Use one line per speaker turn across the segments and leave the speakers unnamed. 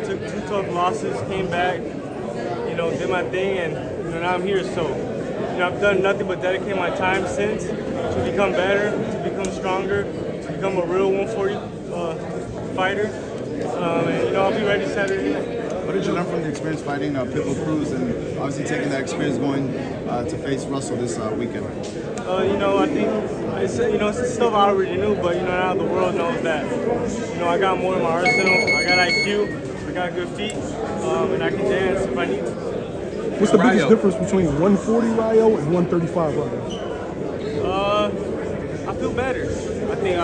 took 2 tough losses, came back, did my thing, and now I'm here. So, I've done nothing but dedicate my time since to become better, to become stronger, to become a real 140 fighter. And I'll be ready Saturday night.
What did you learn from the experience fighting Pitbull Cruz, and obviously taking that experience going to face Russell this weekend?
I think it's stuff I already knew, but now the world knows that. I got more in my arsenal. I got IQ, I got good feet, and I can dance if I need to.
What's the biggest difference between 140 Rayo and 135 Rayo?
I feel better. I think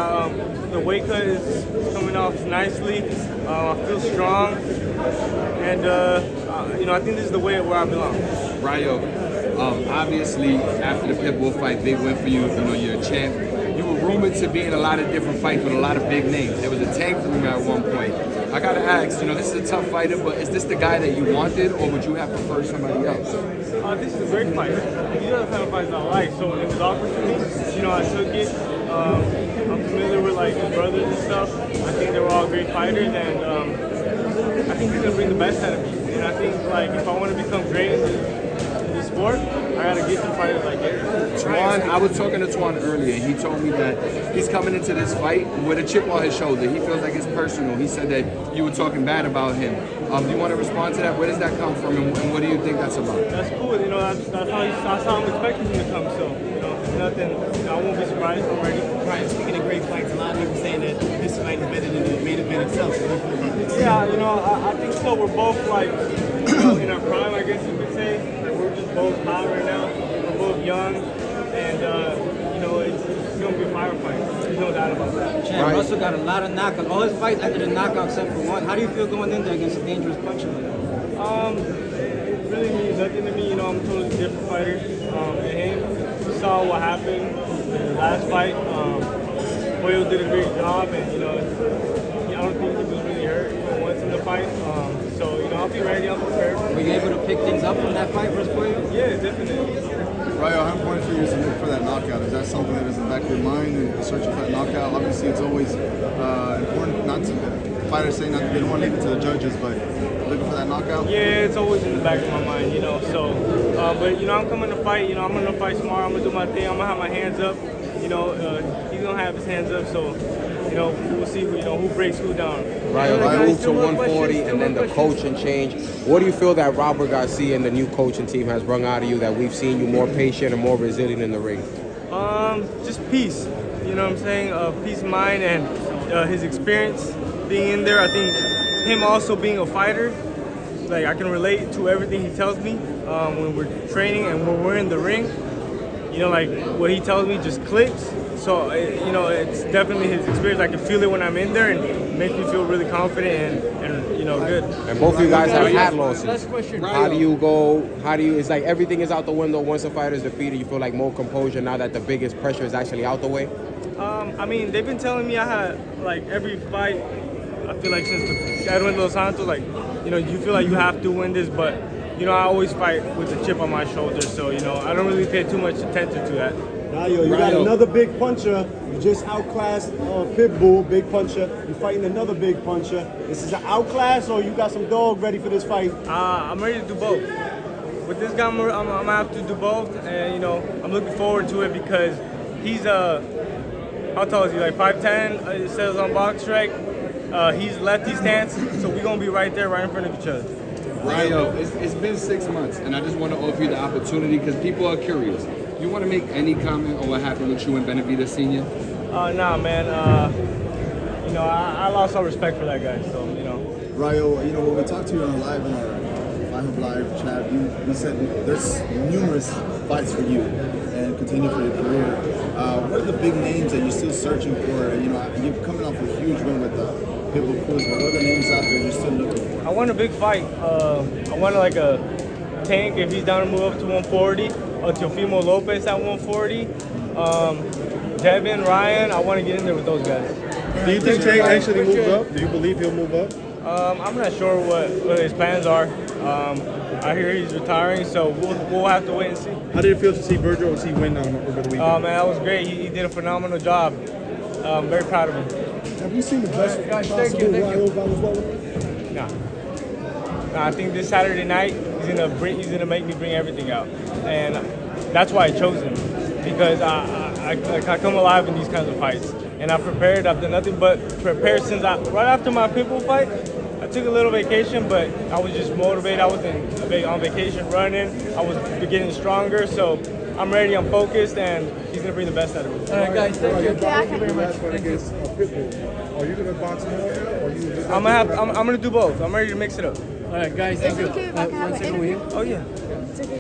the weight cut is coming off nicely. I feel strong, and I think this is the way where I belong.
Rayo, obviously after the Pitbull fight, big win for you. You're a champ. You were rumored to be in a lot of different fights with a lot of big names. There was a Tank Davis at one point. I gotta ask, this is a tough fighter, but is this the guy that you wanted, or would you have preferred somebody else?
This is a great fight. These are the kind of fights I like, so it was offered to me. I took it. I'm familiar with his brothers and stuff. I think they were all great fighters, and I think he's gonna bring the best out of me. And I think if I want to become great in this sport, I gotta get some fighters like this.
Twan, I was talking to Twan earlier. He told me that he's coming into this fight with a chip on his shoulder. He feels like it's personal. He said that you were talking bad about him. Do you want to respond to that? Where does that come from, and what do you think that's about?
That's cool. That's how I'm expecting him to come. So, it's nothing. I won't be surprised. I'm ready.
Right. Speaking of great fights, a lot of people saying that this fight is better than the main event itself.
Yeah, I think so. We're both in our prime, I guess you could say. We're just both hot right now. We're both young, and it's gonna be a firefight. There's no doubt about that.
Champ, right. Russell got a lot of knockouts. All his fights ended in knockout except for one. How do you feel going in there against a dangerous puncher?
It really means nothing to me. I'm a totally different fighter. And him, we saw what happened in the last fight. Hoyle did a great job, and I don't think he was really hurt once in the fight. So I'll be ready. I'm prepared.
Were you able to pick things up from that fight versus Hoyle?
Yeah, definitely.
Rayo, how important for you is to look for that knockout? Is that something that is in the back of your mind and searching for that knockout? Obviously, it's always important not to fighters say they don't want to leave it to the judges, but looking for that knockout.
Yeah, it's always in the back of my mind, So, but I'm coming to fight. I'm gonna fight tomorrow. I'm gonna do my thing. I'm gonna have my hands up. He's gonna have his hands up. So, we'll see who breaks who down.
Rayo moved to 140 and then the coaching change. What do you feel that Robert Garcia and the new coaching team has brought out of you that we've seen you more patient and more resilient in the ring?
Just peace. You know what I'm saying? Peace of mind and his experience being in there. I think him also being a fighter, I can relate to everything he tells me when we're training and when we're in the ring. What he tells me just clicks. So, it's definitely his experience. I can feel it when I'm in there, and it makes me feel really confident and good.
And both of you guys have had losses.
Last question.
It's like everything is out the window once a fighter is defeated. You feel like more composure now that the biggest pressure is actually out the way?
They've been telling me I had, every fight, I feel like since the Edwin Dos Santos, you feel like you have to win this, but, I always fight with a chip on my shoulder, so, I don't really pay too much attention to that.
Rayo, you got another big puncher. You just outclassed Pitbull, big puncher. You're fighting another big puncher. This is an outclass, or you got some dog ready for this fight?
I'm ready to do both. With this guy, I'm gonna have to do both, and I'm looking forward to it because he's how tall is he? 5'10". It says on Box Strike. He's lefty stance, so we're gonna be right there, right in front of each other.
Rayo, it's been 6 months, and I just want to offer you the opportunity because people are curious. You want to make any comment on what happened with you and Benavidez Sr.?
Nah, man. I lost all respect for that guy, so,
Rayo, when we talked to you on our live chat, you said there's numerous fights for you and continue for your career. What are the big names that you're still searching for? You're coming off a huge win with Pitbull Cruz, but what are the names out there you're still looking for?
I want a big fight. I want a Tank if he's down to move up to 140. Teofimo Lopez at 140. Devin, Ryan, I want to get in there with those guys.
Do you think Tank actually moves up? Do you believe he'll move up?
I'm not sure what his plans are. I hear he's retiring, so we'll have to wait and see.
How did it feel to see Virgil win over the weekend?
Man, that was great. He did a phenomenal job. I'm very proud of him.
Have you seen the best possible Rayo Valenzuela?
Nah. I think this Saturday night he's gonna make me bring everything out, and that's why I chose him, because I come alive in these kinds of fights, and I prepared. I've done nothing but prepare since right after my Pitbull fight. I took a little vacation, but I was just motivated. I was on vacation running. I was getting stronger, so I'm ready. I'm focused, and he's gonna bring the best out of me.
All right, guys, thank you.
very much.
Against Pitbull. Are you gonna box more, or you?
I'm gonna do both. I'm ready to mix it up.
All right, guys, thank you.
Is it okay if I can have
one
an
second over
interview?
here.
Oh yeah.